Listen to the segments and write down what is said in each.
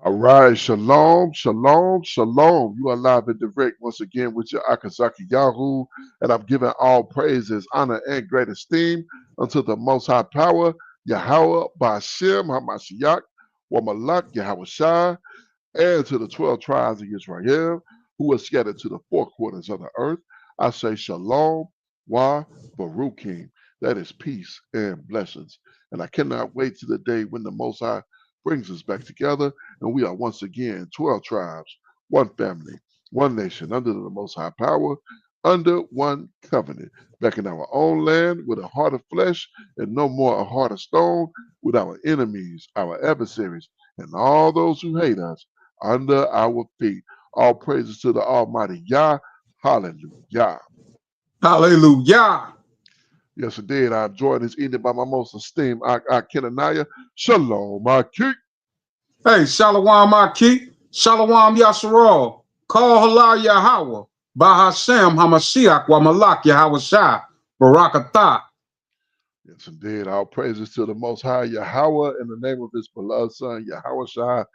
All right, shalom, shalom, shalom. You are live and direct once again with your Akazaki Yahoo, and I'm giving all praises, honor, and great esteem unto the Most High Power, Yahweh, Bashem, Hamashiach, Wamalak, Yahweh Shai, and to the 12 tribes of Israel who are scattered to the four quarters of the earth. I say shalom, wa, baruchim. That is peace and blessings. And I cannot wait to the day when the Most High brings us back together and we are once again 12 tribes, one family, one nation, under the Most High power, under one covenant, back in our own land with a heart of flesh and no more a heart of stone, with our enemies, our adversaries, and all those who hate us under our feet. All praises to the Almighty Yah. Hallelujah. Hallelujah. Yes, indeed. I'm joined this evening by my most esteemed Kenaniah. Shalom, my king. Hey, Shalom Aki, Shalom Yasharal, Call Halal Yahweh, Bahashem Hamashiach wa Malak Yahweh Shai, Barakatah. Yes, indeed. All praises to the Most High Yahweh in the name of his beloved Son, Yahweh Shai,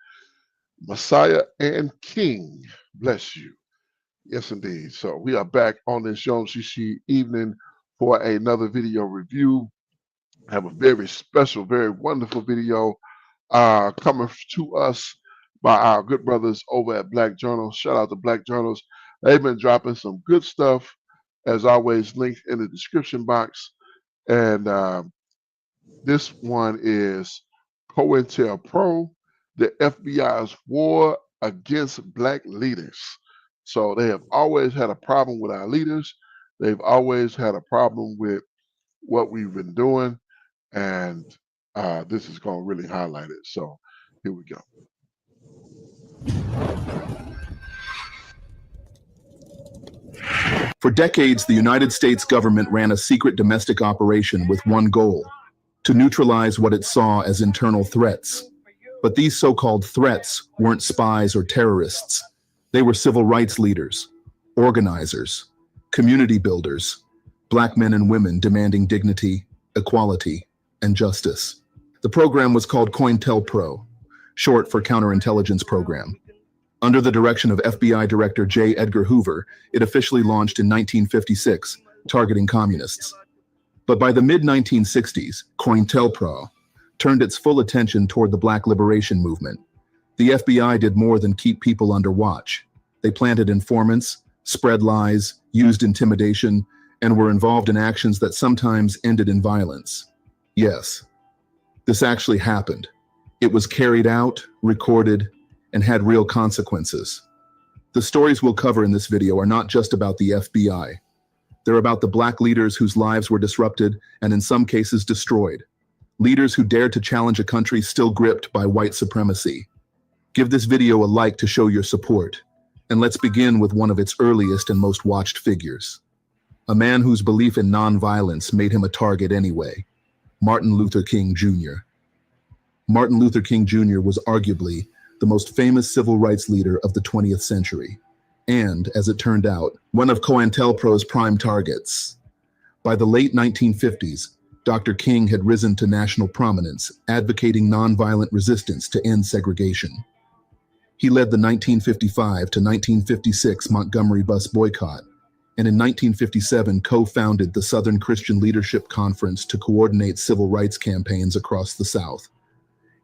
Messiah and King. Bless you. Yes, indeed. So we are back on this Yom Shishi evening for another video review. I have a very special, very wonderful video coming to us by our good brothers over at Black Journals. Shout out to Black Journals. They've been dropping some good stuff, as always, linked in the description box. And this one is COINTELPRO, the FBI's war against Black leaders. So they have always had a problem with our leaders. They've always had a problem with what we've been doing. And this is going to really highlight it. So here we go. For decades, the United States government ran a secret domestic operation with one goal: to neutralize what it saw as internal threats. But these so-called threats weren't spies or terrorists. They were civil rights leaders, organizers, community builders, Black men and women demanding dignity, equality, and justice. The program was called COINTELPRO, short for Counterintelligence Program. Under the direction of FBI Director J. Edgar Hoover, it officially launched in 1956, targeting communists. But by the mid-1960s, COINTELPRO turned its full attention toward the Black liberation movement. The FBI did more than keep people under watch. They planted informants, spread lies, used intimidation, and were involved in actions that sometimes ended in violence. Yes, this actually happened. It was carried out, recorded, and had real consequences. The stories we'll cover in this video are not just about the FBI. They're about the Black leaders whose lives were disrupted and in some cases destroyed. Leaders who dared to challenge a country still gripped by white supremacy. Give this video a like to show your support. And let's begin with one of its earliest and most watched figures. A man whose belief in nonviolence made him a target anyway: Martin Luther King Jr. Martin Luther King Jr. was arguably the most famous civil rights leader of the 20th century, and, as it turned out, one of COINTELPRO's prime targets. By the late 1950s, Dr. King had risen to national prominence, advocating nonviolent resistance to end segregation. He led the 1955 to 1956 Montgomery bus boycott, and in 1957 co-founded the Southern Christian Leadership Conference to coordinate civil rights campaigns across the South.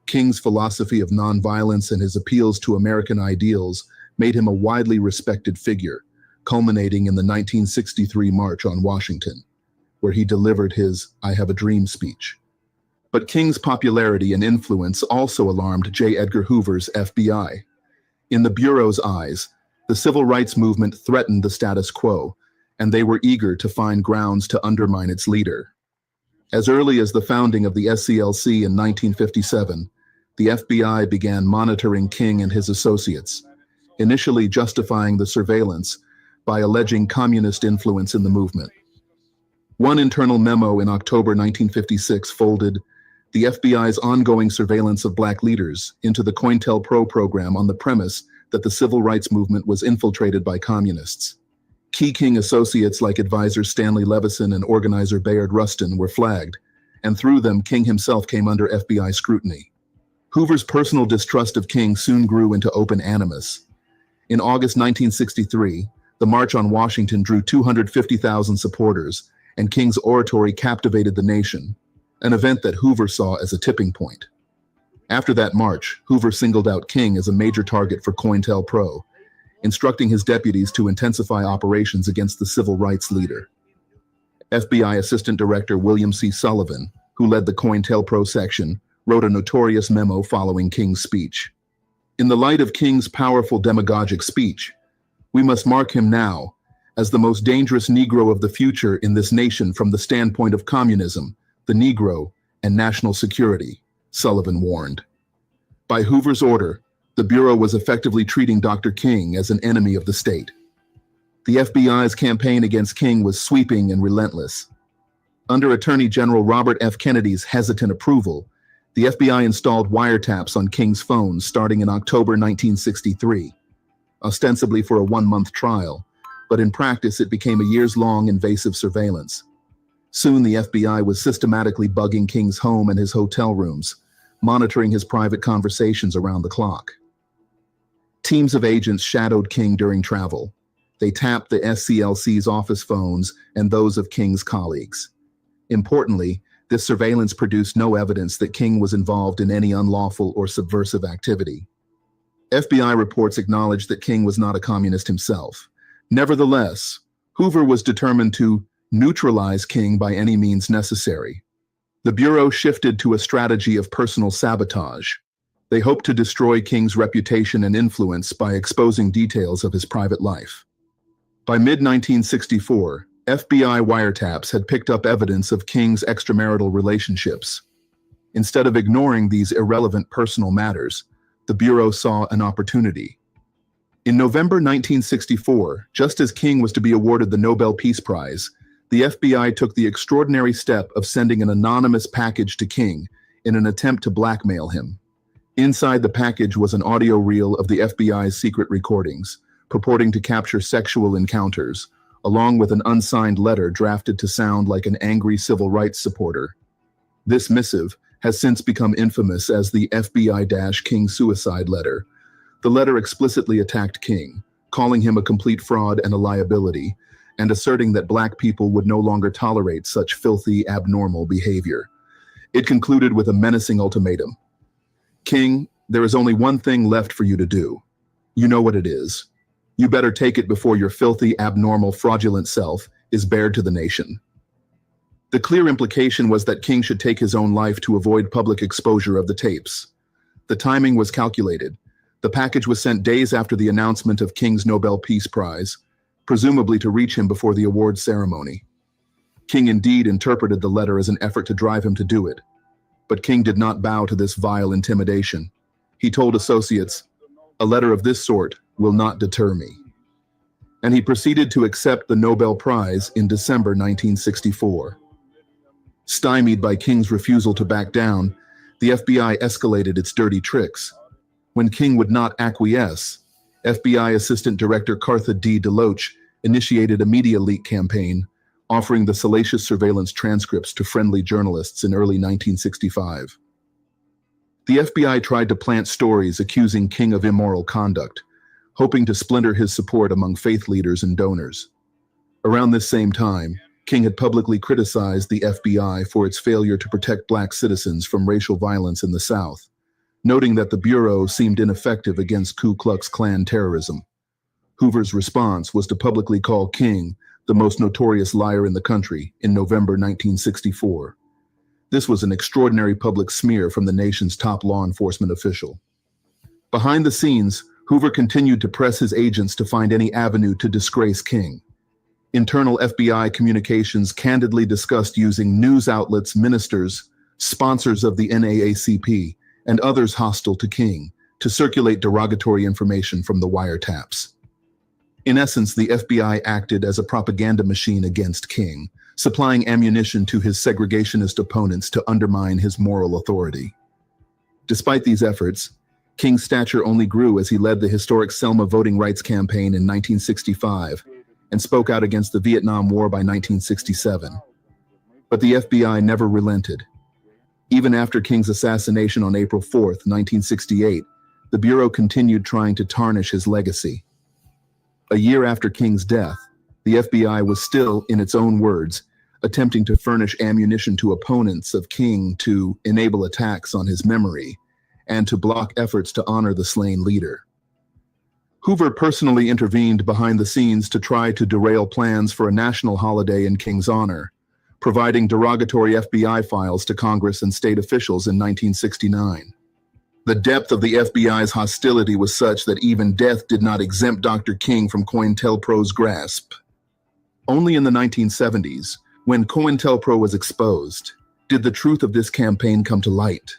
King's philosophy of nonviolence and his appeals to American ideals made him a widely respected figure, culminating in the 1963 March on Washington, where he delivered his "I Have a Dream" speech. But King's popularity and influence also alarmed J. Edgar Hoover's FBI. In the Bureau's eyes, the civil rights movement threatened the status quo, and they were eager to find grounds to undermine its leader. As early as the founding of the SCLC in 1957, the FBI began monitoring King and his associates, initially justifying the surveillance by alleging communist influence in the movement. One internal memo in October 1956 folded the FBI's ongoing surveillance of Black leaders into the COINTELPRO program on the premise that the civil rights movement was infiltrated by communists. Key King associates like advisor Stanley Levison and organizer Bayard Rustin were flagged, and through them King himself came under FBI scrutiny. Hoover's personal distrust of King soon grew into open animus. In August 1963, the March on Washington drew 250,000 supporters, and King's oratory captivated the nation, an event that Hoover saw as a tipping point. After that march, Hoover singled out King as a major target for COINTELPRO, instructing his deputies to intensify operations against the civil rights leader. FBI Assistant Director William C. Sullivan, who led the COINTELPRO section, wrote a notorious memo following King's speech. In the light of King's powerful demagogic speech, we must mark him now as the most dangerous Negro of the future in this nation from the standpoint of communism, the Negro, and national security, Sullivan warned. By Hoover's order, the Bureau was effectively treating Dr. King as an enemy of the state. The FBI's campaign against King was sweeping and relentless. Under Attorney General Robert F. Kennedy's hesitant approval, the FBI installed wiretaps on King's phones starting in October 1963, ostensibly for a one-month trial, but in practice it became a years-long invasive surveillance. Soon the FBI was systematically bugging King's home and his hotel rooms, monitoring his private conversations around the clock. Teams of agents shadowed King during travel. They tapped the SCLC's office phones and those of King's colleagues. Importantly, this surveillance produced no evidence that King was involved in any unlawful or subversive activity. FBI reports acknowledged that King was not a communist himself. Nevertheless, Hoover was determined to neutralize King by any means necessary. The Bureau shifted to a strategy of personal sabotage. They hoped to destroy King's reputation and influence by exposing details of his private life. By mid-1964, FBI wiretaps had picked up evidence of King's extramarital relationships. Instead of ignoring these irrelevant personal matters, the Bureau saw an opportunity. In November 1964, just as King was to be awarded the Nobel Peace Prize, the FBI took the extraordinary step of sending an anonymous package to King in an attempt to blackmail him. Inside the package was an audio reel of the FBI's secret recordings, purporting to capture sexual encounters, along with an unsigned letter drafted to sound like an angry civil rights supporter. This missive has since become infamous as the FBI-King suicide letter. The letter explicitly attacked King, calling him a complete fraud and a liability, and asserting that Black people would no longer tolerate such filthy, abnormal behavior. It concluded with a menacing ultimatum. King, there is only one thing left for you to do. You know what it is. You better take it before your filthy, abnormal, fraudulent self is bared to the nation. The clear implication was that King should take his own life to avoid public exposure of the tapes. The timing was calculated. The package was sent days after the announcement of King's Nobel Peace Prize, presumably to reach him before the award ceremony. King indeed interpreted the letter as an effort to drive him to do it. But King did not bow to this vile intimidation. He told associates, "A letter of this sort will not deter me." And he proceeded to accept the Nobel Prize in December 1964. Stymied by King's refusal to back down, the FBI escalated its dirty tricks. When King would not acquiesce, FBI Assistant Director Cartha D. DeLoach initiated a media leak campaign, offering the salacious surveillance transcripts to friendly journalists in early 1965. The FBI tried to plant stories accusing King of immoral conduct, hoping to splinter his support among faith leaders and donors. Around this same time, King had publicly criticized the FBI for its failure to protect Black citizens from racial violence in the South, noting that the Bureau seemed ineffective against Ku Klux Klan terrorism. Hoover's response was to publicly call King the most notorious liar in the country in November 1964. This was an extraordinary public smear from the nation's top law enforcement official. Behind the scenes, Hoover continued to press his agents to find any avenue to disgrace King. Internal FBI communications candidly discussed using news outlets, ministers, sponsors of the NAACP, and others hostile to King to circulate derogatory information from the wiretaps. In essence, the FBI acted as a propaganda machine against King, supplying ammunition to his segregationist opponents to undermine his moral authority. Despite these efforts, King's stature only grew as he led the historic Selma voting rights campaign in 1965 and spoke out against the Vietnam War by 1967. But the FBI never relented. Even after King's assassination on April 4th, 1968, the Bureau continued trying to tarnish his legacy. A year after King's death, the FBI was still, in its own words, attempting to furnish ammunition to opponents of King to enable attacks on his memory and to block efforts to honor the slain leader. Hoover personally intervened behind the scenes to try to derail plans for a national holiday in King's honor, providing derogatory FBI files to Congress and state officials in 1969. The depth of the FBI's hostility was such that even death did not exempt Dr. King from COINTELPRO's grasp. Only in the 1970s, when COINTELPRO was exposed, did the truth of this campaign come to light.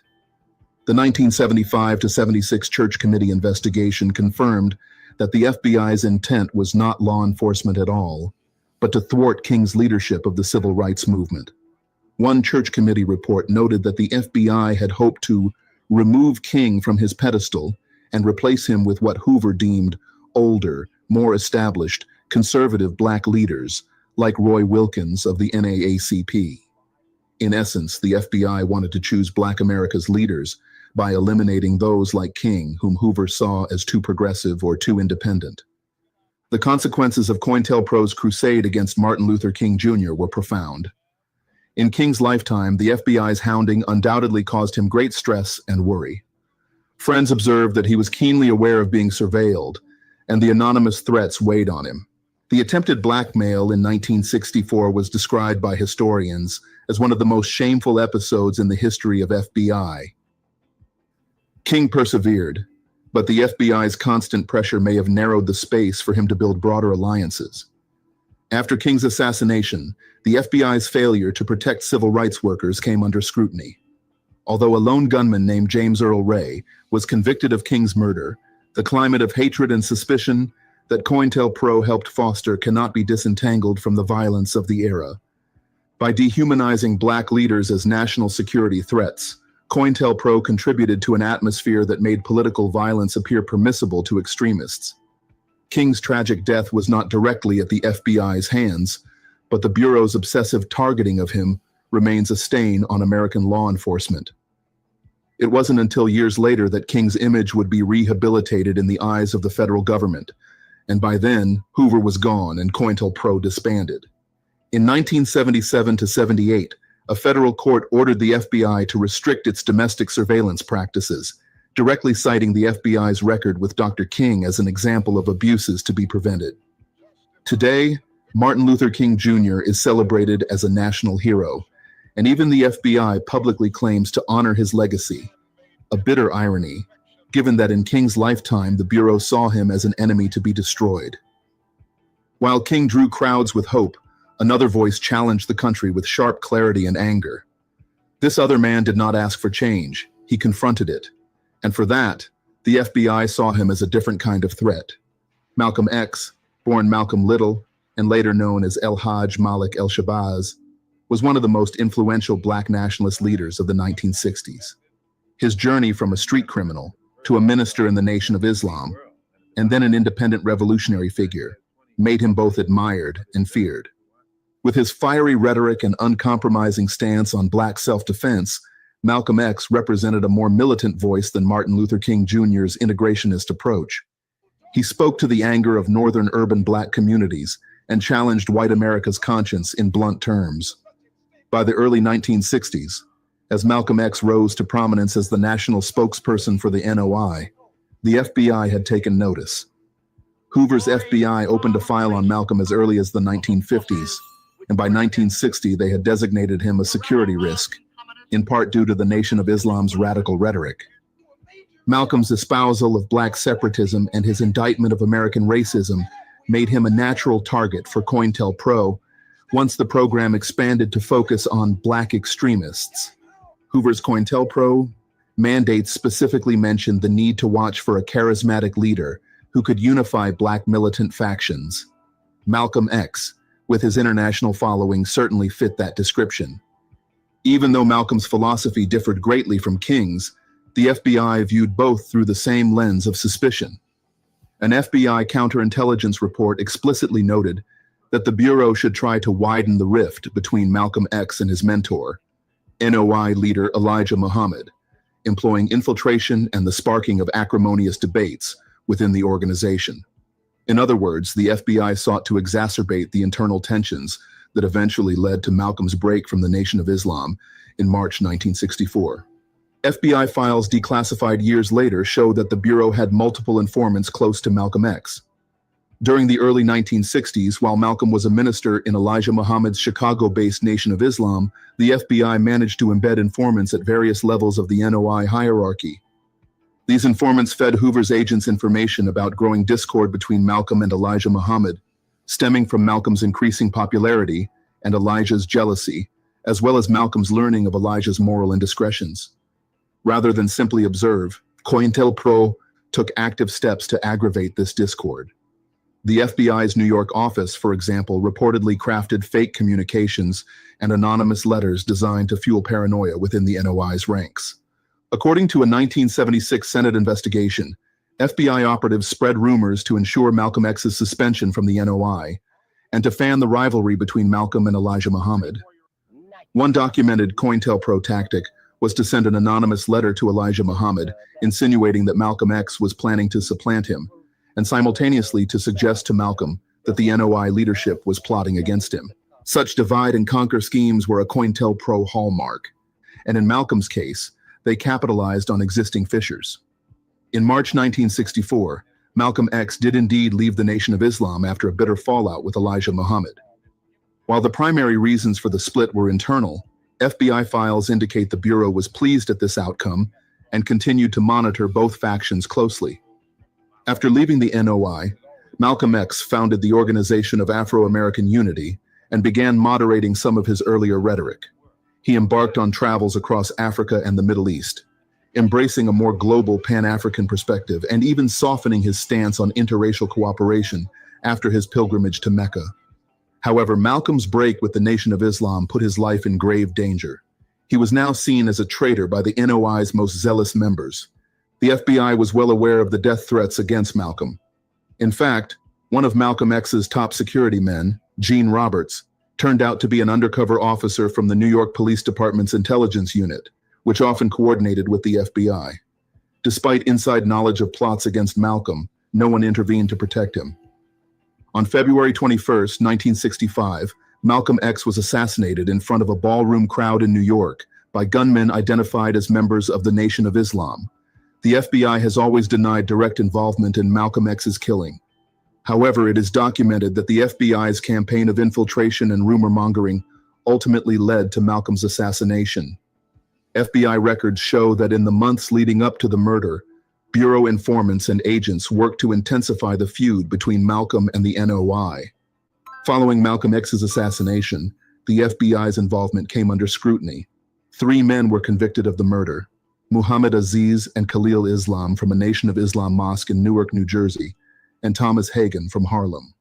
The 1975-76 Church Committee investigation confirmed that the FBI's intent was not law enforcement at all, but to thwart King's leadership of the civil rights movement. One Church Committee report noted that the FBI had hoped to remove King from his pedestal and replace him with what Hoover deemed older, more established, conservative black leaders, like Roy Wilkins of the NAACP. In essence, the FBI wanted to choose Black America's leaders by eliminating those like King, whom Hoover saw as too progressive or too independent. The consequences of COINTELPRO's crusade against Martin Luther King Jr. were profound. In King's lifetime, the FBI's hounding undoubtedly caused him great stress and worry. Friends observed that he was keenly aware of being surveilled, and the anonymous threats weighed on him. The attempted blackmail in 1964 was described by historians as one of the most shameful episodes in the history of FBI. King persevered, but the FBI's constant pressure may have narrowed the space for him to build broader alliances. After King's assassination, the FBI's failure to protect civil rights workers came under scrutiny. Although a lone gunman named James Earl Ray was convicted of King's murder, the climate of hatred and suspicion that COINTELPRO helped foster cannot be disentangled from the violence of the era. By dehumanizing Black leaders as national security threats, COINTELPRO contributed to an atmosphere that made political violence appear permissible to extremists. King's tragic death was not directly at the FBI's hands, but the Bureau's obsessive targeting of him remains a stain on American law enforcement. It wasn't until years later that King's image would be rehabilitated in the eyes of the federal government, and by then, Hoover was gone and COINTELPRO disbanded. In 1977-78, a federal court ordered the FBI to restrict its domestic surveillance practices, directly citing the FBI's record with Dr. King as an example of abuses to be prevented. Today, Martin Luther King Jr. is celebrated as a national hero, and even the FBI publicly claims to honor his legacy. A bitter irony, given that in King's lifetime, the Bureau saw him as an enemy to be destroyed. While King drew crowds with hope, another voice challenged the country with sharp clarity and anger. This other man did not ask for change, he confronted it. And for that, the FBI saw him as a different kind of threat. Malcolm X, born Malcolm Little, and later known as El-Hajj Malik El-Shabazz, was one of the most influential Black nationalist leaders of the 1960s. His journey from a street criminal to a minister in the Nation of Islam, and then an independent revolutionary figure, made him both admired and feared. With his fiery rhetoric and uncompromising stance on Black self-defense, Malcolm X represented a more militant voice than Martin Luther King Jr.'s integrationist approach. He spoke to the anger of northern urban Black communities and challenged white America's conscience in blunt terms. By the early 1960s, as Malcolm X rose to prominence as the national spokesperson for the NOI, the FBI had taken notice. Hoover's FBI opened a file on Malcolm as early as the 1950s, and by 1960 they had designated him a security risk, in part due to the Nation of Islam's radical rhetoric. Malcolm's espousal of Black separatism and his indictment of American racism made him a natural target for COINTELPRO once the program expanded to focus on Black extremists. Hoover's COINTELPRO mandates specifically mentioned the need to watch for a charismatic leader who could unify Black militant factions. Malcolm X, with his international following, certainly fit that description. Even though Malcolm's philosophy differed greatly from King's, the FBI viewed both through the same lens of suspicion. An FBI counterintelligence report explicitly noted that the Bureau should try to widen the rift between Malcolm X and his mentor. NOI leader Elijah Muhammad, employing infiltration and the sparking of acrimonious debates within the organization. In other words, the FBI sought to exacerbate the internal tensions that eventually led to Malcolm's break from the Nation of Islam in March 1964. FBI files declassified years later show that the Bureau had multiple informants close to Malcolm X. During the early 1960s, while Malcolm was a minister in Elijah Muhammad's Chicago-based Nation of Islam, the FBI managed to embed informants at various levels of the NOI hierarchy. These informants fed Hoover's agents information about growing discord between Malcolm and Elijah Muhammad, stemming from Malcolm's increasing popularity and Elijah's jealousy, as well as Malcolm's learning of Elijah's moral indiscretions. Rather than simply observe, COINTELPRO took active steps to aggravate this discord. The FBI's New York office, for example, reportedly crafted fake communications and anonymous letters designed to fuel paranoia within the NOI's ranks. According to a 1976 Senate investigation, FBI operatives spread rumors to ensure Malcolm X's suspension from the NOI and to fan the rivalry between Malcolm and Elijah Muhammad. One documented COINTELPRO tactic was to send an anonymous letter to Elijah Muhammad, insinuating that Malcolm X was planning to supplant him, and simultaneously to suggest to Malcolm that the NOI leadership was plotting against him. Such divide and conquer schemes were a COINTELPRO hallmark, and in Malcolm's case, they capitalized on existing fissures. In March 1964, Malcolm X did indeed leave the Nation of Islam after a bitter fallout with Elijah Muhammad. While the primary reasons for the split were internal, FBI files indicate the Bureau was pleased at this outcome and continued to monitor both factions closely. After leaving the NOI, Malcolm X founded the Organization of Afro-American Unity and began moderating some of his earlier rhetoric. He embarked on travels across Africa and the Middle East, embracing a more global Pan-African perspective and even softening his stance on interracial cooperation after his pilgrimage to Mecca. However, Malcolm's break with the Nation of Islam put his life in grave danger. He was now seen as a traitor by the NOI's most zealous members. The FBI was well aware of the death threats against Malcolm. In fact, one of Malcolm X's top security men, Gene Roberts, turned out to be an undercover officer from the New York Police Department's intelligence unit, which often coordinated with the FBI. Despite inside knowledge of plots against Malcolm, no one intervened to protect him. On February 21, 1965, Malcolm X was assassinated in front of a ballroom crowd in New York by gunmen identified as members of the Nation of Islam. The FBI has always denied direct involvement in Malcolm X's killing. However, it is documented that the FBI's campaign of infiltration and rumor mongering ultimately led to Malcolm's assassination. FBI records show that in the months leading up to the murder, Bureau informants and agents worked to intensify the feud between Malcolm and the NOI. Following Malcolm X's assassination, the FBI's involvement came under scrutiny. 3 men were convicted of the murder: Muhammad Aziz and Khalil Islam from a Nation of Islam mosque in Newark, New Jersey, and Thomas Hagen from Harlem.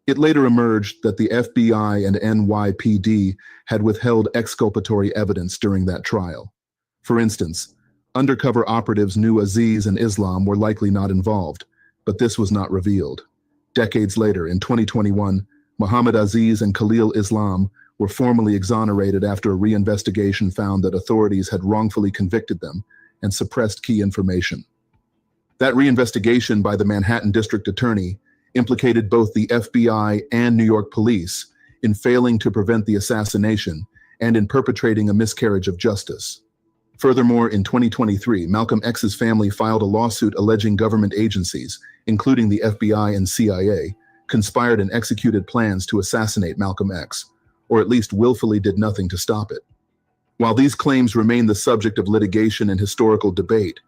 It later emerged that the FBI and NYPD had withheld exculpatory evidence during that trial. For instance, undercover operatives knew Aziz and Islam were likely not involved, but this was not revealed. Decades later, in 2021, Muhammad Aziz and Khalil Islam were formally exonerated after a reinvestigation found that authorities had wrongfully convicted them and suppressed key information. That reinvestigation by the Manhattan District Attorney implicated both the FBI and New York police in failing to prevent the assassination and in perpetrating a miscarriage of justice. Furthermore, in 2023, Malcolm X's family filed a lawsuit alleging government agencies, including the FBI and CIA, conspired and executed plans to assassinate Malcolm X, or at least willfully did nothing to stop it. While these claims remain the subject of litigation and historical debate,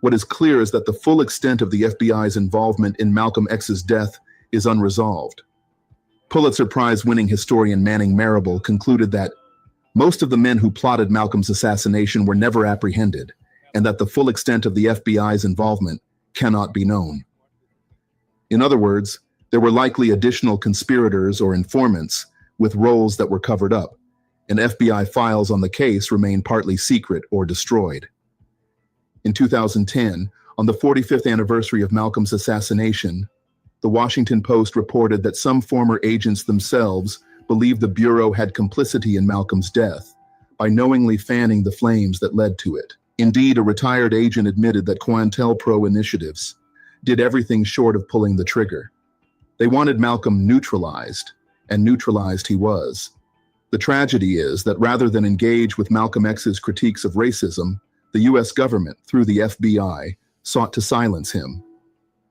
what is clear is that the full extent of the FBI's involvement in Malcolm X's death is unresolved. Pulitzer Prize-winning historian Manning Marable concluded that most of the men who plotted Malcolm's assassination were never apprehended, and that the full extent of the FBI's involvement cannot be known. In other words, there were likely additional conspirators or informants with roles that were covered up, and FBI files on the case remain partly secret or destroyed. In 2010, on the 45th anniversary of Malcolm's assassination, the Washington Post reported that some former agents themselves believed the Bureau had complicity in Malcolm's death, by knowingly fanning the flames that led to it. Indeed, a retired agent admitted that COINTELPRO initiatives did everything short of pulling the trigger. They wanted Malcolm neutralized, and neutralized he was. The tragedy is that rather than engage with Malcolm X's critiques of racism, the US government, through the FBI, sought to silence him.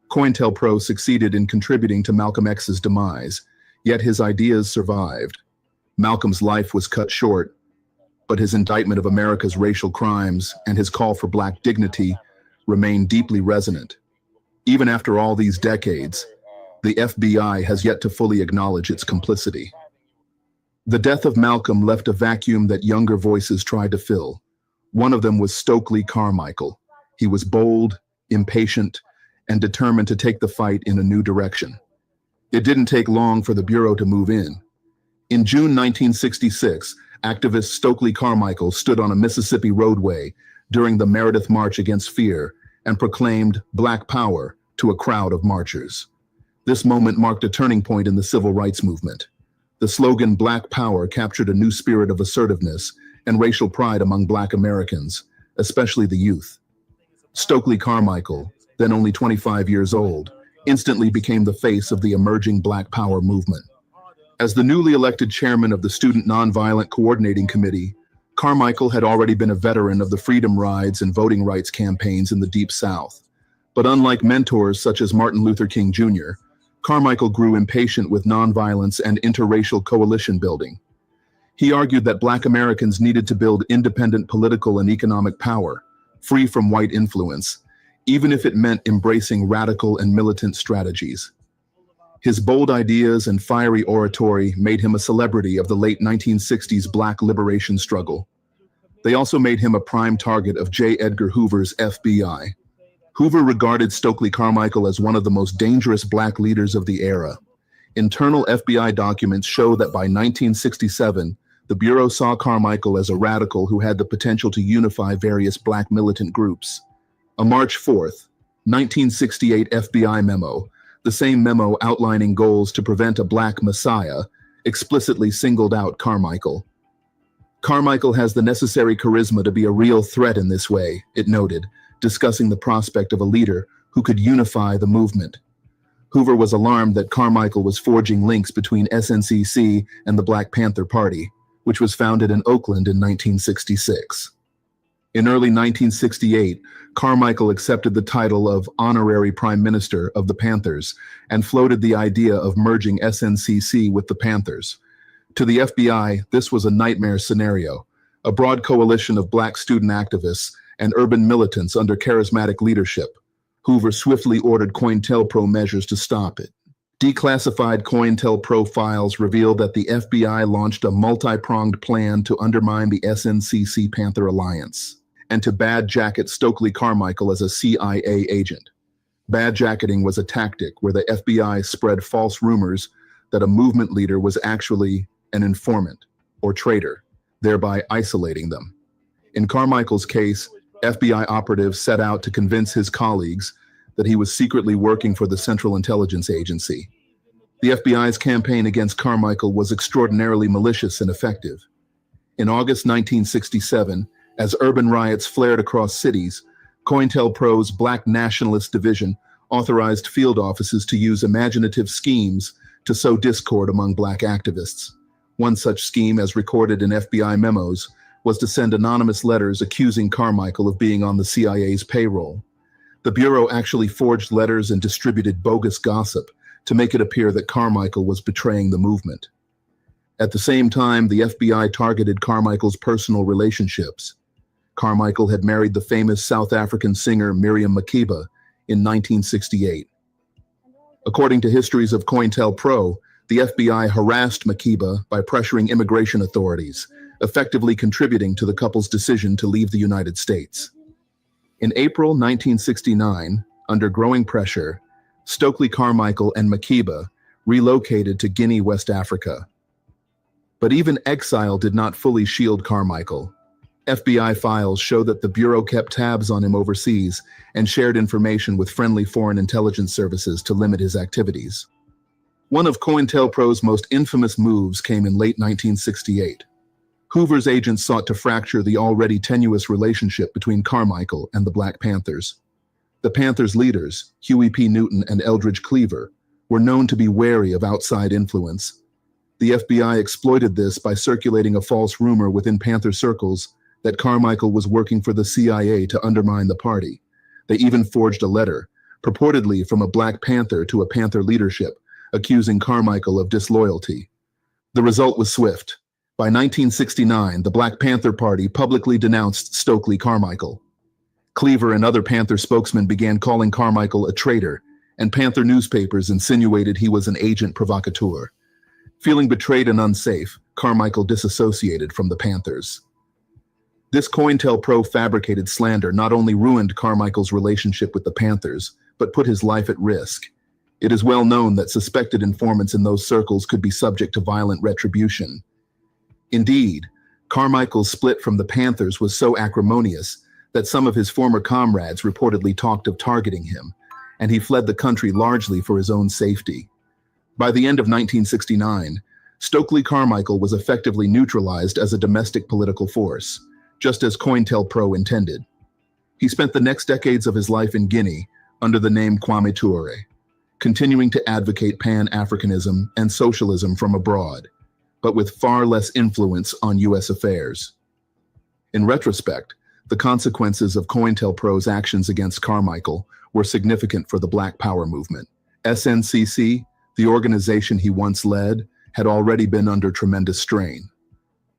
COINTELPRO succeeded in contributing to Malcolm X's demise, yet his ideas survived. Malcolm's life was cut short, but his indictment of America's racial crimes and his call for Black dignity remain deeply resonant. Even after all these decades, the FBI has yet to fully acknowledge its complicity. The death of Malcolm left a vacuum that younger voices tried to fill. One of them was Stokely Carmichael. He was bold, impatient, and determined to take the fight in a new direction. It didn't take long for the Bureau to move in. In June 1966, activist Stokely Carmichael stood on a Mississippi roadway during the Meredith March Against Fear and proclaimed Black Power to a crowd of marchers. This moment marked a turning point in the civil rights movement. The slogan Black Power captured a new spirit of assertiveness and racial pride among Black Americans, especially the youth. Stokely Carmichael, then only 25 years old, instantly became the face of the emerging Black Power movement. As the newly elected chairman of the Student Nonviolent Coordinating Committee, Carmichael had already been a veteran of the freedom rides and voting rights campaigns in the Deep South. But unlike mentors such as Martin Luther King Jr., Carmichael grew impatient with nonviolence and interracial coalition building. He argued that Black Americans needed to build independent political and economic power, free from white influence, even if it meant embracing radical and militant strategies. His bold ideas and fiery oratory made him a celebrity of the late 1960s Black liberation struggle. They also made him a prime target of J. Edgar Hoover's FBI. Hoover regarded Stokely Carmichael as one of the most dangerous Black leaders of the era. Internal FBI documents show that by 1967, the Bureau saw Carmichael as a radical who had the potential to unify various Black militant groups. A March 4, 1968 FBI memo, the same memo outlining goals to prevent a Black Messiah, explicitly singled out Carmichael. Carmichael has the necessary charisma to be a real threat in this way, it noted, discussing the prospect of a leader who could unify the movement. Hoover was alarmed that Carmichael was forging links between SNCC and the Black Panther Party, which was founded in Oakland in 1966. In early 1968, Carmichael accepted the title of Honorary Prime Minister of the Panthers and floated the idea of merging SNCC with the Panthers. To the FBI, this was a nightmare scenario, a broad coalition of Black student activists and urban militants under charismatic leadership. Hoover swiftly ordered COINTELPRO measures to stop it. Declassified COINTELPRO files revealed that the FBI launched a multi-pronged plan to undermine the SNCC Panther Alliance and to bad-jacket Stokely Carmichael as a CIA agent. Bad-jacketing was a tactic where the FBI spread false rumors that a movement leader was actually an informant or traitor, thereby isolating them. In Carmichael's case, FBI operatives set out to convince his colleagues that he was secretly working for the Central Intelligence Agency. The FBI's campaign against Carmichael was extraordinarily malicious and effective. In August 1967, as urban riots flared across cities, COINTELPRO's Black Nationalist Division authorized field offices to use imaginative schemes to sow discord among Black activists. One such scheme, as recorded in FBI memos, was to send anonymous letters accusing Carmichael of being on the CIA's payroll. The Bureau actually forged letters and distributed bogus gossip to make it appear that Carmichael was betraying the movement. At the same time, the FBI targeted Carmichael's personal relationships. Carmichael had married the famous South African singer Miriam Makeba in 1968. According to histories of COINTELPRO, the FBI harassed Makeba by pressuring immigration authorities, effectively contributing to the couple's decision to leave the United States. In April 1969, under growing pressure, Stokely Carmichael and Makeba relocated to Guinea, West Africa. But even exile did not fully shield Carmichael. FBI files show that the Bureau kept tabs on him overseas and shared information with friendly foreign intelligence services to limit his activities. One of COINTELPRO's most infamous moves came in late 1968. Hoover's agents sought to fracture the already tenuous relationship between Carmichael and the Black Panthers. The Panthers' leaders, Huey P. Newton and Eldridge Cleaver, were known to be wary of outside influence. The FBI exploited this by circulating a false rumor within Panther circles that Carmichael was working for the CIA to undermine the party. They even forged a letter, purportedly from a Black Panther to a Panther leadership, accusing Carmichael of disloyalty. The result was swift. By 1969, the Black Panther Party publicly denounced Stokely Carmichael. Cleaver and other Panther spokesmen began calling Carmichael a traitor, and Panther newspapers insinuated he was an agent provocateur. Feeling betrayed and unsafe, Carmichael disassociated from the Panthers. This COINTELPRO fabricated slander not only ruined Carmichael's relationship with the Panthers, but put his life at risk. It is well known that suspected informants in those circles could be subject to violent retribution. Indeed, Carmichael's split from the Panthers was so acrimonious that some of his former comrades reportedly talked of targeting him, and he fled the country largely for his own safety. By the end of 1969, Stokely Carmichael was effectively neutralized as a domestic political force, just as COINTELPRO intended. He spent the next decades of his life in Guinea under the name Kwame Toure, continuing to advocate Pan-Africanism and socialism from abroad, but with far less influence on U.S. affairs. In retrospect, the consequences of COINTELPRO's actions against Carmichael were significant for the Black Power movement. SNCC, the organization he once led, had already been under tremendous strain.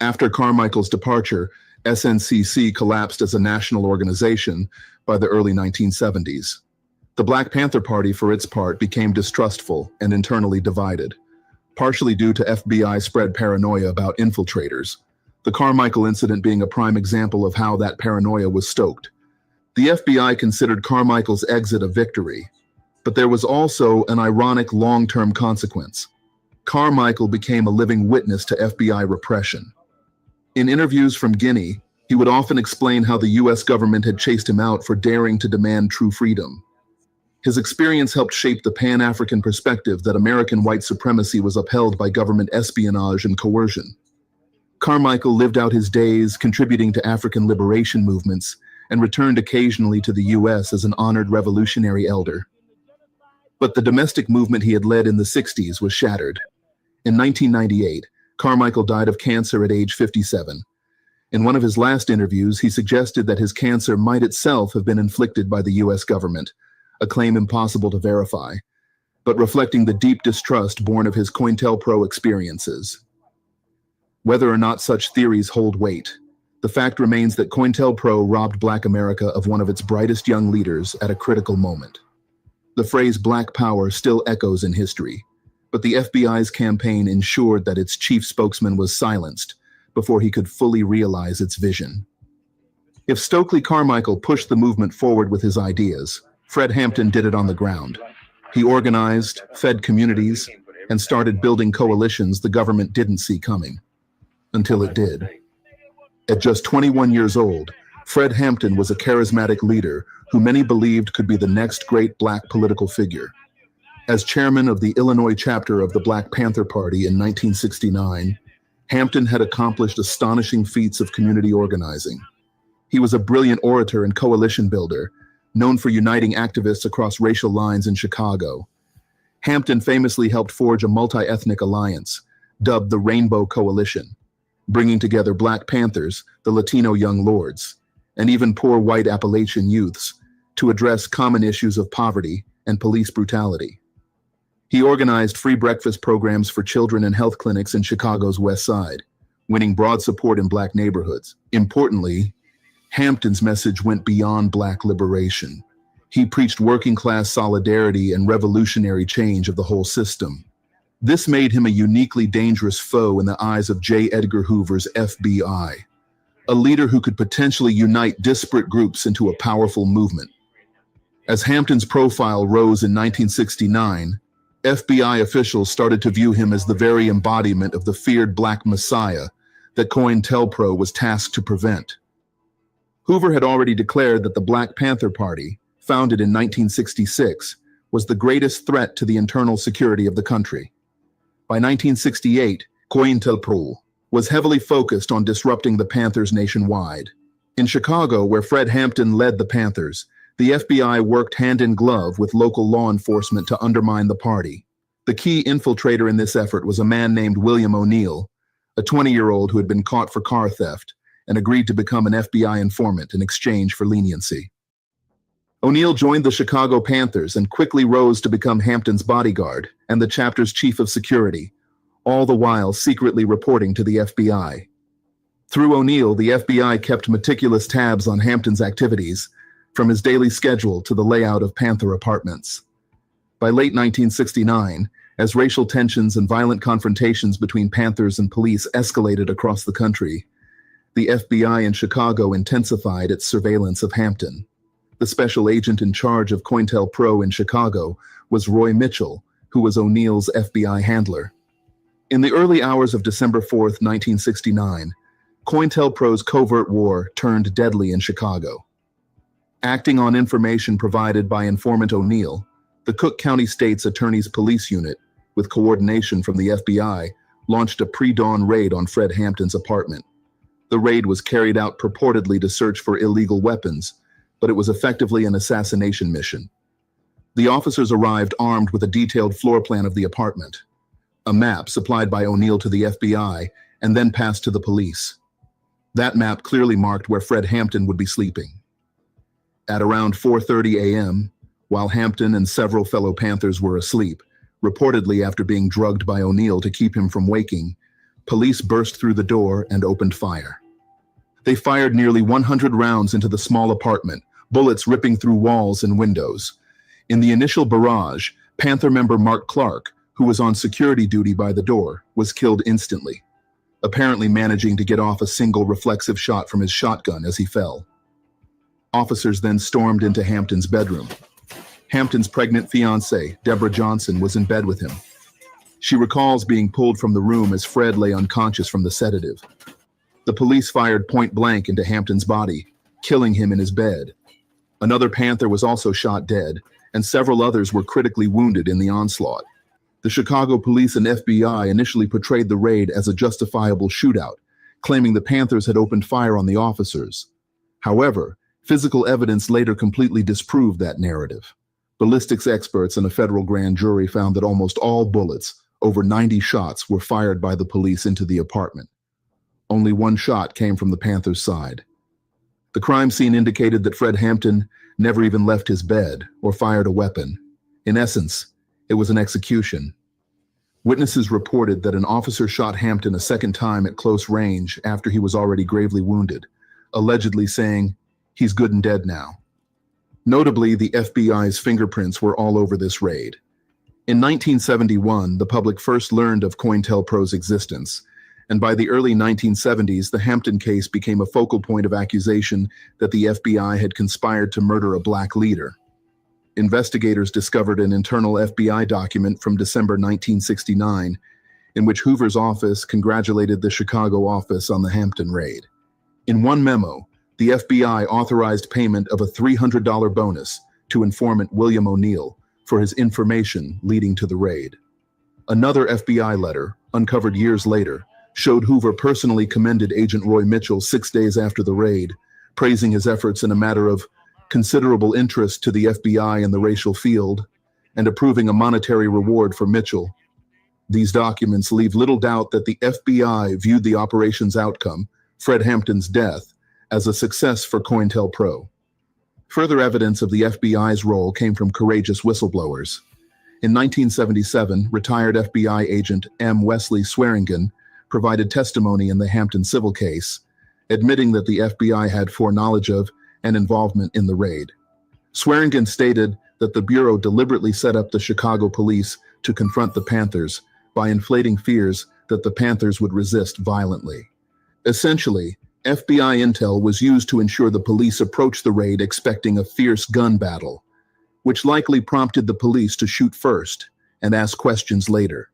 After Carmichael's departure, SNCC collapsed as a national organization by the early 1970s. The Black Panther Party, for its part, became distrustful and internally divided, partially due to FBI-spread paranoia about infiltrators, the Carmichael incident being a prime example of how that paranoia was stoked. The FBI considered Carmichael's exit a victory, but there was also an ironic long-term consequence. Carmichael became a living witness to FBI repression. In interviews from Guinea, he would often explain how the US government had chased him out for daring to demand true freedom. His experience helped shape the Pan-African perspective that American white supremacy was upheld by government espionage and coercion. Carmichael lived out his days contributing to African liberation movements and returned occasionally to the US as an honored revolutionary elder. But the domestic movement he had led in the 60s was shattered. In 1998, Carmichael died of cancer at age 57. In one of his last interviews, he suggested that his cancer might itself have been inflicted by the US government, a claim impossible to verify, but reflecting the deep distrust born of his COINTELPRO experiences. Whether or not such theories hold weight, the fact remains that COINTELPRO robbed Black America of one of its brightest young leaders at a critical moment. The phrase Black Power still echoes in history, but the FBI's campaign ensured that its chief spokesman was silenced before he could fully realize its vision. If Stokely Carmichael pushed the movement forward with his ideas, Fred Hampton did it on the ground. He organized, fed communities, and started building coalitions the government didn't see coming, until it did. At just 21 years old, Fred Hampton was a charismatic leader who many believed could be the next great Black political figure. As chairman of the Illinois chapter of the Black Panther Party in 1969, Hampton had accomplished astonishing feats of community organizing. He was a brilliant orator and coalition builder, known for uniting activists across racial lines in Chicago. Hampton famously helped forge a multi-ethnic alliance, dubbed the Rainbow Coalition, bringing together Black Panthers, the Latino Young Lords, and even poor white Appalachian youths to address common issues of poverty and police brutality. He organized free breakfast programs for children and health clinics in Chicago's West Side, winning broad support in Black neighborhoods. Importantly, Hampton's message went beyond Black liberation. He preached working-class solidarity and revolutionary change of the whole system. This made him a uniquely dangerous foe in the eyes of J. Edgar Hoover's FBI, a leader who could potentially unite disparate groups into a powerful movement. As Hampton's profile rose in 1969, FBI officials started to view him as the very embodiment of the feared Black Messiah that COINTELPRO was tasked to prevent. Hoover had already declared that the Black Panther Party, founded in 1966, was the greatest threat to the internal security of the country. By 1968, COINTELPRO was heavily focused on disrupting the Panthers nationwide. In Chicago, where Fred Hampton led the Panthers, the FBI worked hand in glove with local law enforcement to undermine the party. The key infiltrator in this effort was a man named William O'Neill, a 20-year-old who had been caught for car theft and agreed to become an FBI informant in exchange for leniency. O'Neill joined the Chicago Panthers and quickly rose to become Hampton's bodyguard and the chapter's chief of security, all the while secretly reporting to the FBI. Through O'Neill, the FBI kept meticulous tabs on Hampton's activities, from his daily schedule to the layout of Panther apartments. By late 1969, as racial tensions and violent confrontations between Panthers and police escalated across the country, the FBI in Chicago intensified its surveillance of Hampton. The special agent in charge of COINTELPRO in Chicago was Roy Mitchell, who was O'Neill's FBI handler. In the early hours of December 4, 1969, COINTELPRO's covert war turned deadly in Chicago. Acting on information provided by informant O'Neill, the Cook County State's Attorney's Police Unit, with coordination from the FBI, launched a pre-dawn raid on Fred Hampton's apartment. The raid was carried out purportedly to search for illegal weapons, but it was effectively an assassination mission. The officers arrived armed with a detailed floor plan of the apartment, a map supplied by O'Neill to the FBI, and then passed to the police. That map clearly marked where Fred Hampton would be sleeping. At around 4:30 a.m., while Hampton and several fellow Panthers were asleep, reportedly after being drugged by O'Neill to keep him from waking, police burst through the door and opened fire. They fired nearly 100 rounds into the small apartment, bullets ripping through walls and windows. In the initial barrage, Panther member Mark Clark, who was on security duty by the door, was killed instantly, apparently managing to get off a single reflexive shot from his shotgun as he fell. Officers then stormed into Hampton's bedroom. Hampton's pregnant fiancée, Deborah Johnson, was in bed with him. She recalls being pulled from the room as Fred lay unconscious from the sedative. The police fired point blank into Hampton's body, killing him in his bed. Another Panther was also shot dead, and several others were critically wounded in the onslaught. The Chicago police and FBI initially portrayed the raid as a justifiable shootout, claiming the Panthers had opened fire on the officers. However, physical evidence later completely disproved that narrative. Ballistics experts and a federal grand jury found that almost all bullets, over 90 shots, were fired by the police into the apartment. Only one shot came from the Panthers' side. The crime scene indicated that Fred Hampton never even left his bed or fired a weapon. In essence, it was an execution. Witnesses reported that an officer shot Hampton a second time at close range after he was already gravely wounded, allegedly saying, "He's good and dead now." Notably, the FBI's fingerprints were all over this raid. In 1971, the public first learned of COINTELPRO's existence, and by the early 1970s, the Hampton case became a focal point of accusation that the FBI had conspired to murder a black leader. Investigators discovered an internal FBI document from December 1969, in which Hoover's office congratulated the Chicago office on the Hampton raid. In one memo, the FBI authorized payment of a $300 bonus to informant William O'Neill for his information leading to the raid. Another FBI letter, uncovered years later, showed Hoover personally commended Agent Roy Mitchell 6 days after the raid, praising his efforts in a matter of considerable interest to the FBI in the racial field, and approving a monetary reward for Mitchell. These documents leave little doubt that the FBI viewed the operation's outcome, Fred Hampton's death, as a success for COINTELPRO. Further evidence of the FBI's role came from courageous whistleblowers. In 1977, retired FBI agent M. Wesley Swearingen provided testimony in the Hampton civil case, admitting that the FBI had foreknowledge of and involvement in the raid. Swearingen stated that the Bureau deliberately set up the Chicago police to confront the Panthers by inflating fears that the Panthers would resist violently. Essentially, FBI intel was used to ensure the police approached the raid expecting a fierce gun battle, which likely prompted the police to shoot first and ask questions later.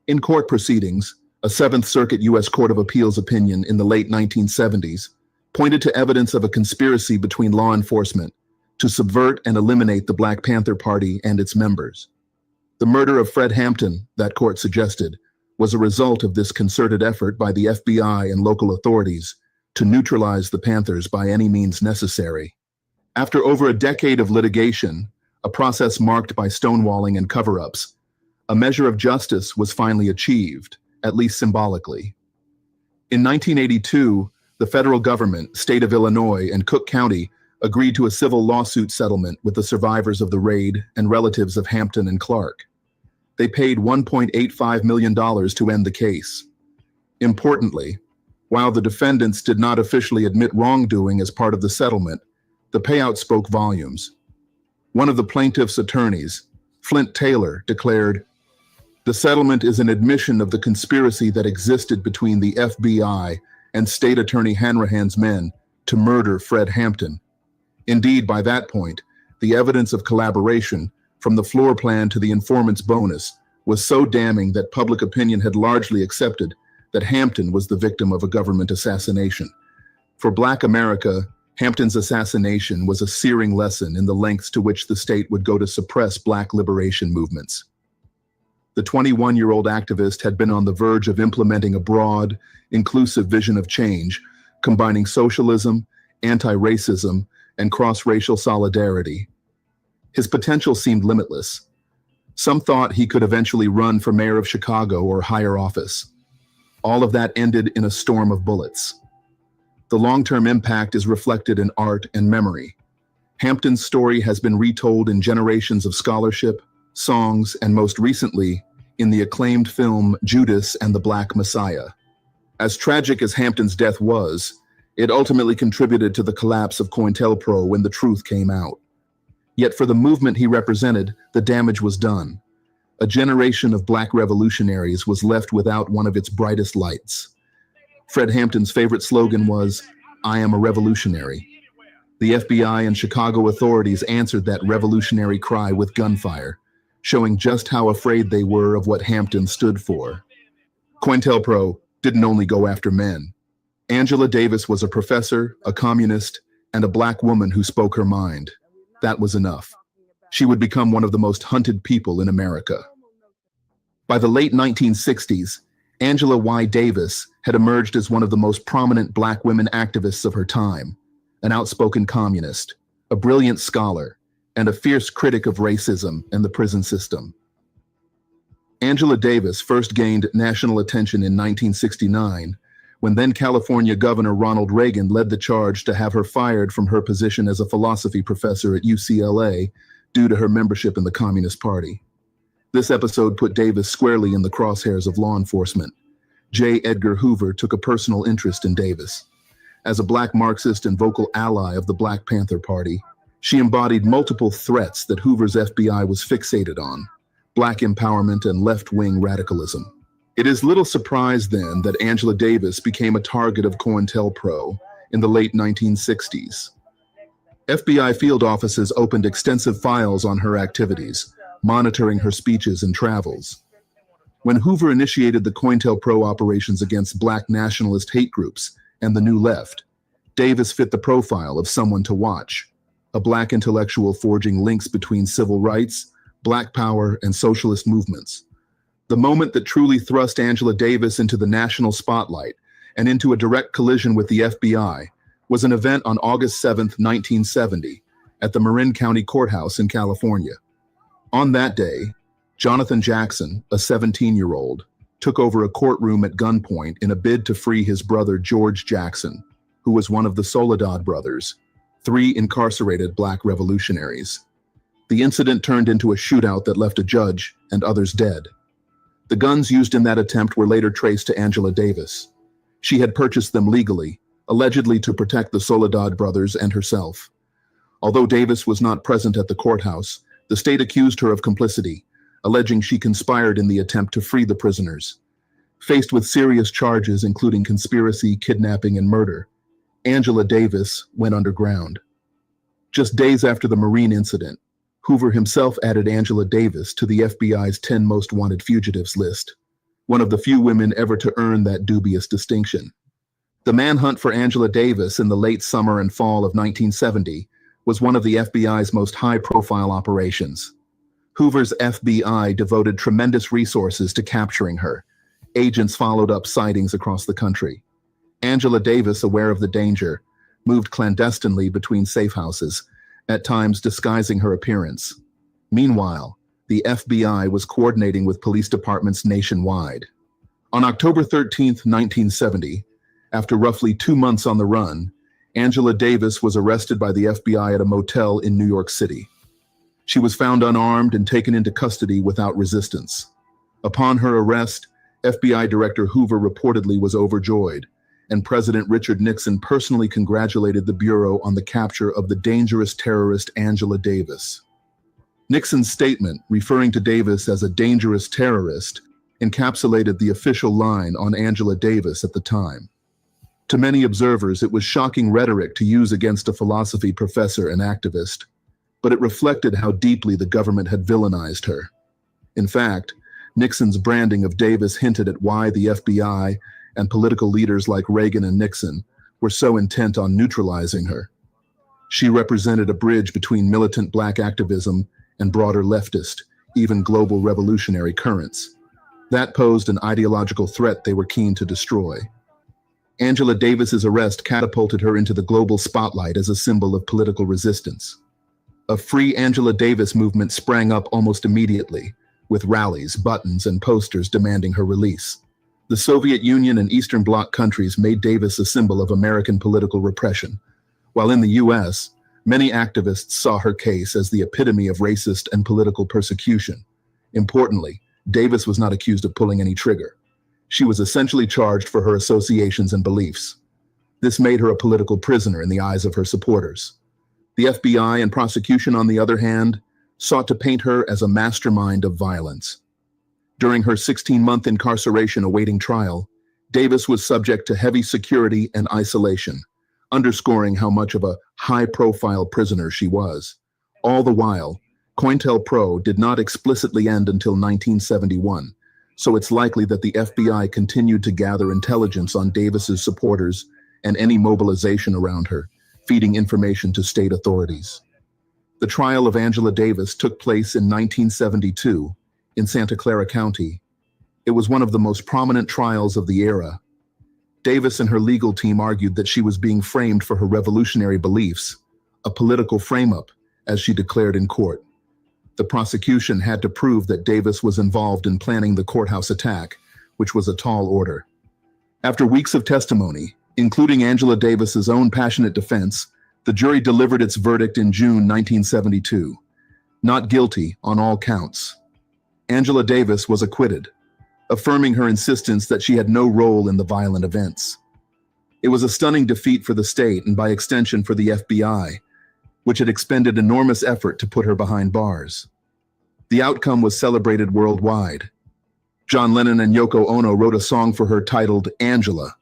In court proceedings, a Seventh Circuit U.S. Court of Appeals opinion in the late 1970s pointed to evidence of a conspiracy between law enforcement to subvert and eliminate the Black Panther Party and its members. The murder of Fred Hampton, that court suggested, was a result of this concerted effort by the FBI and local authorities to neutralize the Panthers by any means necessary. After over a decade of litigation, a process marked by stonewalling and cover-ups, a measure of justice was finally achieved, at least symbolically. In 1982, the federal government, state of Illinois, and Cook County agreed to a civil lawsuit settlement with the survivors of the raid and relatives of Hampton and Clark. They paid $1.85 million to end the case. Importantly, while the defendants did not officially admit wrongdoing as part of the settlement, the payout spoke volumes. One of the plaintiff's attorneys, Flint Taylor, declared, "The settlement is an admission of the conspiracy that existed between the FBI and State Attorney Hanrahan's men to murder Fred Hampton. Indeed, by that point, the evidence of collaboration, from the floor plan to the informant's bonus, was so damning that public opinion had largely accepted that Hampton was the victim of a government assassination. For Black America, Hampton's assassination was a searing lesson in the lengths to which the state would go to suppress Black liberation movements." The 21-year-old activist had been on the verge of implementing a broad, inclusive vision of change, combining socialism, anti-racism, and cross-racial solidarity. His potential seemed limitless. Some thought he could eventually run for mayor of Chicago or higher office. All of that ended in a storm of bullets. The long-term impact is reflected in art and memory. Hampton's story has been retold in generations of scholarship, songs, and most recently, in the acclaimed film Judas and the Black Messiah. As tragic as Hampton's death was, it ultimately contributed to the collapse of COINTELPRO when the truth came out. Yet for the movement he represented, the damage was done. A generation of Black revolutionaries was left without one of its brightest lights. Fred Hampton's favorite slogan was, "I am a revolutionary." The FBI and Chicago authorities answered that revolutionary cry with gunfire, showing just how afraid they were of what Hampton stood for. COINTELPRO didn't only go after men. Angela Davis was a professor, a communist, and a Black woman who spoke her mind. That was enough. She would become one of the most hunted people in America. By the late 1960s, Angela Y. Davis had emerged as one of the most prominent Black women activists of her time, an outspoken communist, a brilliant scholar, and a fierce critic of racism and the prison system. Angela Davis first gained national attention in 1969, when then California Governor Ronald Reagan led the charge to have her fired from her position as a philosophy professor at UCLA due to her membership in the Communist Party. This episode put Davis squarely in the crosshairs of law enforcement. J. Edgar Hoover took a personal interest in Davis. As a Black Marxist and vocal ally of the Black Panther Party, she embodied multiple threats that Hoover's FBI was fixated on: Black empowerment and left-wing radicalism. It is little surprise then that Angela Davis became a target of COINTELPRO in the late 1960s. FBI field offices opened extensive files on her activities, monitoring her speeches and travels. When Hoover initiated the COINTELPRO operations against Black nationalist hate groups and the New Left, Davis fit the profile of someone to watch, a Black intellectual forging links between civil rights, Black power, and socialist movements. The moment that truly thrust Angela Davis into the national spotlight and into a direct collision with the FBI was an event on August 7, 1970, at the Marin County Courthouse in California. On that day, Jonathan Jackson, a 17-year-old, took over a courtroom at gunpoint in a bid to free his brother George Jackson, who was one of the Soledad brothers, 3 incarcerated Black revolutionaries. The incident turned into a shootout that left a judge and others dead. The guns used in that attempt were later traced to Angela Davis. She had purchased them legally, allegedly to protect the Soledad brothers and herself. Although Davis was not present at the courthouse, the state accused her of complicity, alleging she conspired in the attempt to free the prisoners. Faced with serious charges including conspiracy, kidnapping, and murder, Angela Davis went underground. Just days after the Marine incident, Hoover himself added Angela Davis to the FBI's 10 most wanted fugitives list, one of the few women ever to earn that dubious distinction. The manhunt for Angela Davis in the late summer and fall of 1970 was one of the FBI's most high-profile operations. Hoover's FBI devoted tremendous resources to capturing her, agents followed up sightings across the country. Angela Davis, aware of the danger, moved clandestinely between safe houses, at times disguising her appearance. Meanwhile, the FBI was coordinating with police departments nationwide. On October 13, 1970, after roughly 2 months on the run, Angela Davis was arrested by the FBI at a motel in New York City. She was found unarmed and taken into custody without resistance. Upon her arrest, FBI Director Hoover reportedly was overjoyed, and President Richard Nixon personally congratulated the Bureau on the capture of the dangerous terrorist Angela Davis. Nixon's statement, referring to Davis as a dangerous terrorist, encapsulated the official line on Angela Davis at the time. To many observers, it was shocking rhetoric to use against a philosophy professor and activist, but it reflected how deeply the government had villainized her. In fact, Nixon's branding of Davis hinted at why the FBI and political leaders like Reagan and Nixon were so intent on neutralizing her. She represented a bridge between militant black activism and broader leftist, even global revolutionary currents. That posed an ideological threat they were keen to destroy. Angela Davis's arrest catapulted her into the global spotlight as a symbol of political resistance. A Free Angela Davis movement sprang up almost immediately, with rallies, buttons, and posters demanding her release. The Soviet Union and Eastern Bloc countries made Davis a symbol of American political repression, while in the U.S., many activists saw her case as the epitome of racist and political persecution. Importantly, Davis was not accused of pulling any trigger. She was essentially charged for her associations and beliefs. This made her a political prisoner in the eyes of her supporters. The FBI and prosecution, on the other hand, sought to paint her as a mastermind of violence. During her 16-month incarceration awaiting trial, Davis was subject to heavy security and isolation, underscoring how much of a high-profile prisoner she was. All the while, COINTELPRO did not explicitly end until 1971, so it's likely that the FBI continued to gather intelligence on Davis's supporters and any mobilization around her, feeding information to state authorities. The trial of Angela Davis took place in 1972 in Santa Clara County. It was one of the most prominent trials of the era. Davis and her legal team argued that she was being framed for her revolutionary beliefs, a political frame-up, as she declared in court. The prosecution had to prove that Davis was involved in planning the courthouse attack, which was a tall order. After weeks of testimony, including Angela Davis's own passionate defense, the jury delivered its verdict in June 1972. Not guilty on all counts. Angela Davis was acquitted, affirming her insistence that she had no role in the violent events. It was a stunning defeat for the state and by extension for the FBI, which had expended enormous effort to put her behind bars. The outcome was celebrated worldwide. John Lennon and Yoko Ono wrote a song for her titled Angela.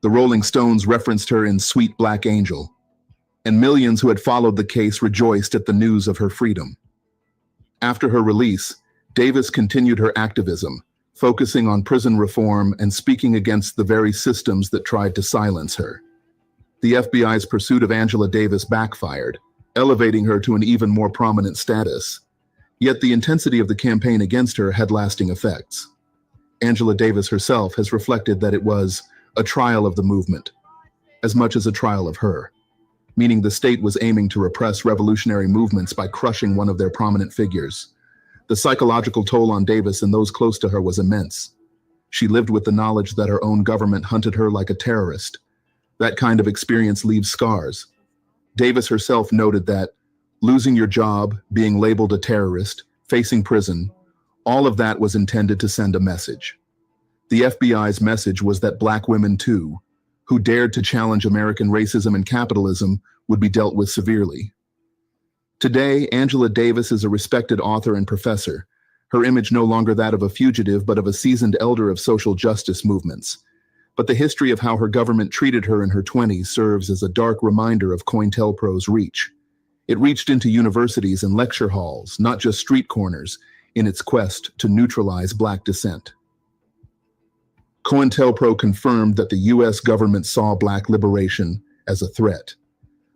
The Rolling Stones referenced her in Sweet Black Angel, and millions who had followed the case rejoiced at the news of her freedom. After her release, Davis continued her activism, focusing on prison reform and speaking against the very systems that tried to silence her. The FBI's pursuit of Angela Davis backfired, elevating her to an even more prominent status. Yet the intensity of the campaign against her had lasting effects. Angela Davis herself has reflected that it was a trial of the movement, as much as a trial of her, meaning the state was aiming to repress revolutionary movements by crushing one of their prominent figures. The psychological toll on Davis and those close to her was immense. She lived with the knowledge that her own government hunted her like a terrorist. That kind of experience leaves scars. Davis herself noted that losing your job, being labeled a terrorist, facing prison, all of that was intended to send a message. The FBI's message was that Black women too, who dared to challenge American racism and capitalism, would be dealt with severely. Today, Angela Davis is a respected author and professor, her image no longer that of a fugitive but of a seasoned elder of social justice movements. But the history of how her government treated her in her 20s serves as a dark reminder of COINTELPRO's reach. It reached into universities and lecture halls, not just street corners, in its quest to neutralize Black dissent. COINTELPRO confirmed that the U.S. government saw Black liberation as a threat.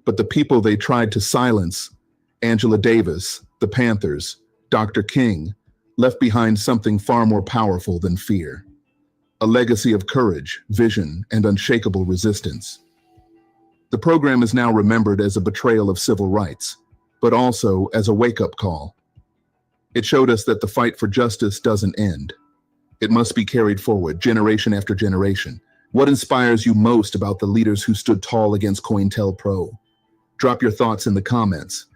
But the people they tried to silence, Angela Davis, the Panthers, Dr. King, left behind something far more powerful than fear. a legacy of courage, vision, and unshakable resistance. The program is now remembered as a betrayal of civil rights, but also as a wake-up call. It showed us that the fight for justice doesn't end. It must be carried forward, generation after generation. What inspires you most about the leaders who stood tall against COINTELPRO? Drop your thoughts in the comments.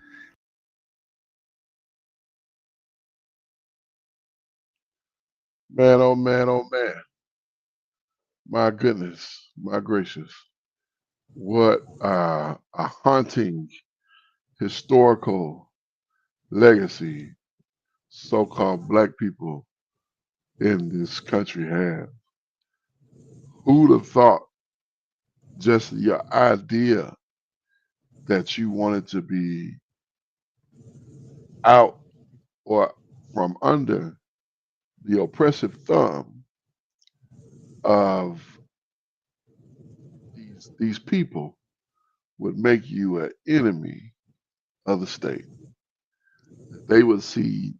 Man, oh man, oh man. My goodness, my gracious. What a haunting historical legacy so-called black people in this country have. Who'd have thought just your idea that you wanted to be out or from under the oppressive thumb of these people would make you an enemy of the state. They would see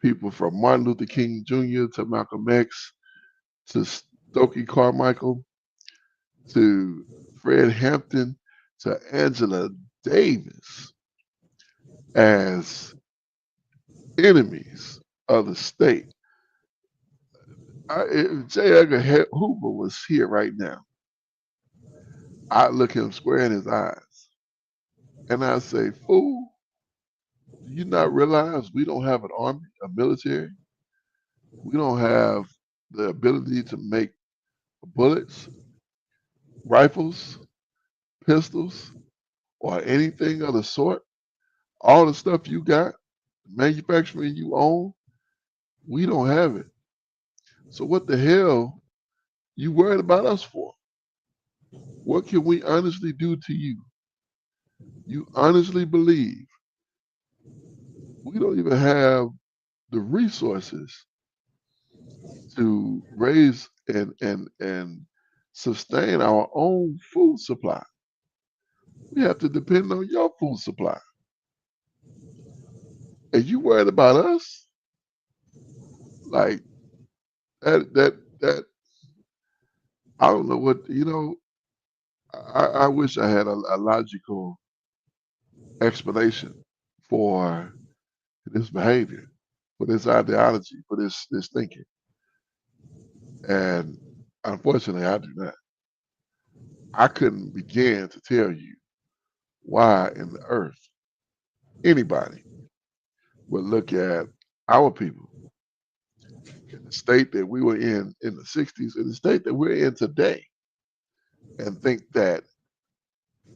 people from Martin Luther King Jr. to Malcolm X to Stokely Carmichael to Fred Hampton to Angela Davis as enemies of the state. If J. Edgar Hoover was here right now, I'd look him square in his eyes and I'd say, fool, do you not realize we don't have an army, a military? We don't have the ability to make bullets, rifles, pistols, or anything of the sort. All the stuff you got, manufacturing you own, we don't have it. So what the hell you worried about us for? What can we honestly do to you? You honestly believe we don't even have the resources to raise and sustain our own food supply. We have to depend on your food supply. And you worried about us? Like that I don't know what, I wish I had a logical explanation for this behavior, for this ideology, for this thinking. And unfortunately, I do not. I couldn't begin to tell you why in the earth anybody would look at our people in the state that we were in the 60s, in the state that we're in today, and think that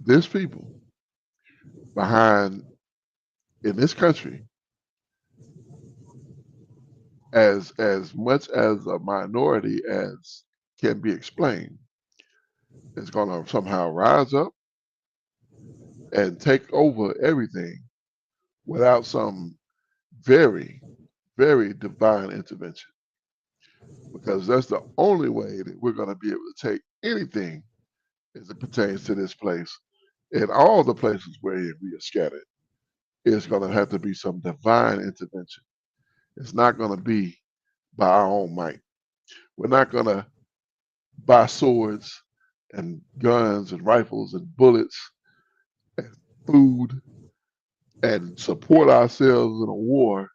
this people behind in this country, as much as a minority as can be explained, is going to somehow rise up and take over everything without some very, very divine intervention. Because that's the only way that we're going to be able to take anything as it pertains to this place and all the places where we are scattered. It's going to have to be some divine intervention. It's not going to be by our own might. We're not going to buy swords and guns and rifles and bullets and food and support ourselves in a war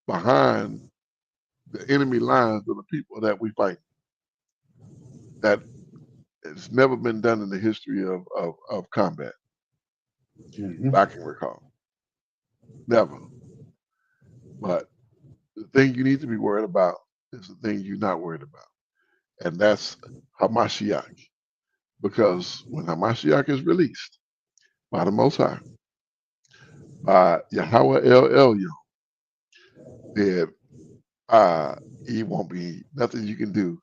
behind the enemy lines of the people that we fight. That it's never been done in the history of combat. I can recall. Never. But the thing you need to be worried about is the thing you're not worried about. And that's Hamashiach. Because when Hamashiach is released by the Most High, by Yahweh El Elyon, then he won't be nothing you can do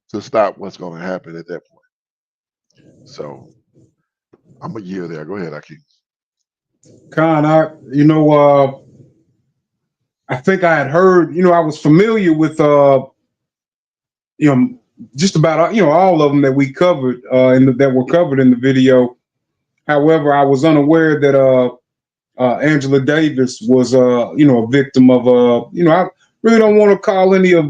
to stop what's going to happen at that point. So I'm a year there. Go ahead, Akeem. Khan, I think I had heard, I was familiar with, just about, all of them that we covered, that were covered in the video. However, I was unaware that Angela Davis was, a victim of, I really don't want to call any of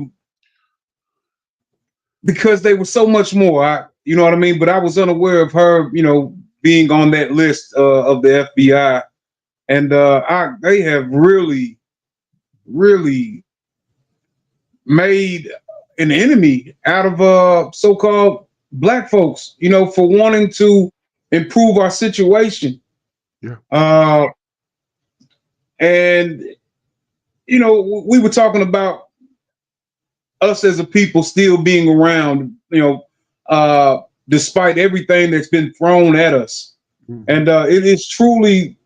because they were so much more. You know what I mean? But I was unaware of her, being on that list of the FBI, and they have really, really made an enemy out of so-called black folks. For wanting to improve our situation. Yeah. And we were talking about us as a people still being around, despite everything that's been thrown at us. Mhm. And it is truly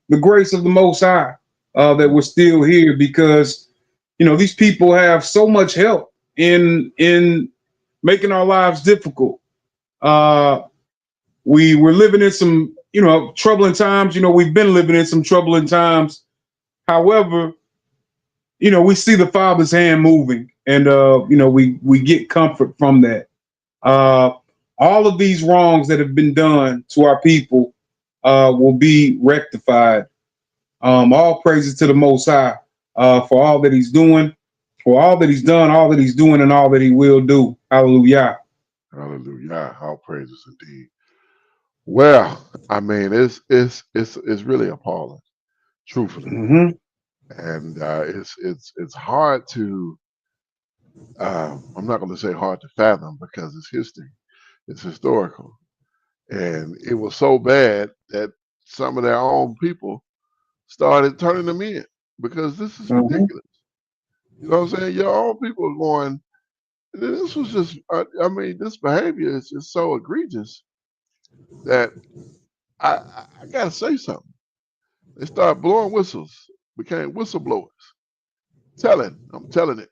the grace of the Most High that we're still here, because these people have so much help in making our lives difficult. We were living in some troubling times. We've been living in some troubling times. However, we see the Father's hand moving, and we get comfort from that. All of these wrongs that have been done to our people will be rectified. All praises to the Most High for all that He's doing, for all that He's done, all that He's doing, and all that He will do. Hallelujah. Hallelujah. All praises indeed. Well, I mean, it's really appalling, truthfully, Hmm. and it's hard to. I'm not going to say hard to fathom because it's history, it's historical, and it was so bad that some of their own people started turning them in because this is Hmm. ridiculous. You know what I'm saying? Your own people are going. This was just. I mean, this behavior is just so egregious that I gotta say something. They started blowing whistles, became whistleblowers. I'm telling it,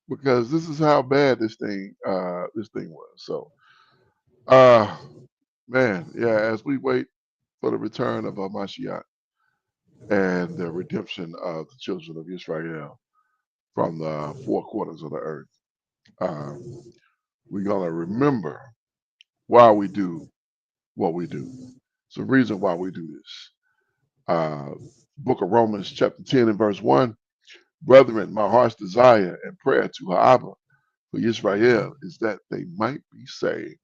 because this is how bad this thing was. So, uh, man, yeah. As we wait for the return of Mashiach and the redemption of the children of Israel from the four quarters of the earth, uh, we're gonna remember why we do what we do. It's the reason why we do this. Uh, Book of Romans, chapter 10 and verse 1. Brethren, my heart's desire and prayer to Abba for Israel is that they might be saved.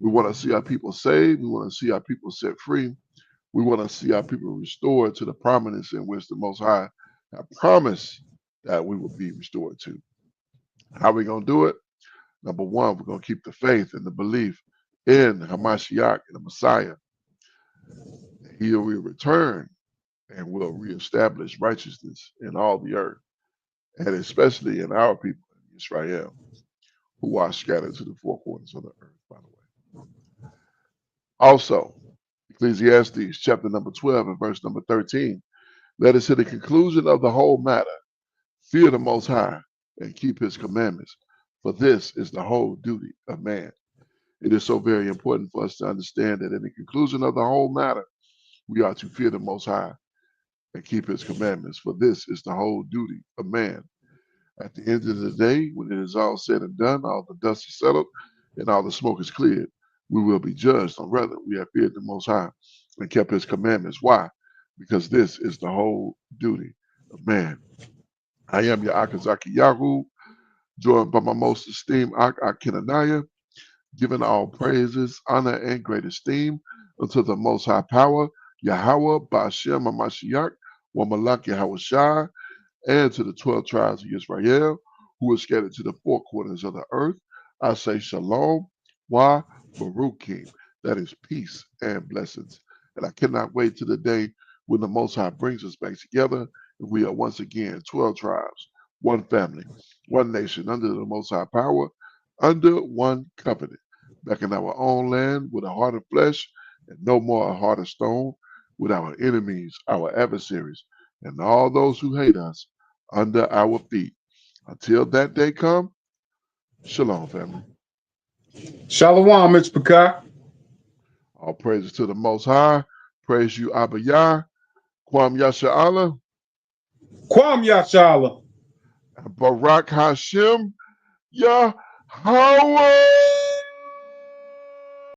We want to see our people saved. We want to see our people set free. We want to see our people restored to the prominence in which the Most High have promised that we will be restored to. How are we going to do it? Number one, we're going to keep the faith and the belief in Hamashiach and the Messiah. He will return and will reestablish righteousness in all the earth, and especially in our people in Israel, who are scattered to the four corners of the earth, by the way. Also, Ecclesiastes chapter number 12 and verse number 13. Let us hear the conclusion of the whole matter. Fear the Most High and keep his commandments, for this is the whole duty of man. It is so very important for us to understand that in the conclusion of the whole matter, we are to fear the Most High and keep his commandments, for this is the whole duty of man. At the end of the day, when it is all said and done, all the dust is settled, and all the smoke is cleared, we will be judged on whether we have feared the Most High and kept his commandments. Why? Because this is the whole duty of man. I am your Akazaki Yahu, joined by my most esteemed Akinanaya, giving all praises, honor, and great esteem unto the Most High Power, Yahweh, Ba'ashem, Mashiach, Wamalak Yahweh Shai, and to the 12 tribes of Israel who are scattered to the four corners of the earth. I say shalom, wa baruchim. That is peace and blessings. And I cannot wait to the day when the Most High brings us back together and we are once again 12 tribes, one family, one nation, under the Most High power, under one covenant, back in our own land with a heart of flesh and no more a heart of stone, with our enemies, our adversaries, and all those who hate us under our feet. Until that day come, shalom, family. Shalom, Mr. Pekai. All praises to the Most High. Praise you, Abba Yah, Kwam Yasha Allah, Kwam Yashala. and Barak Hashem Yahweh.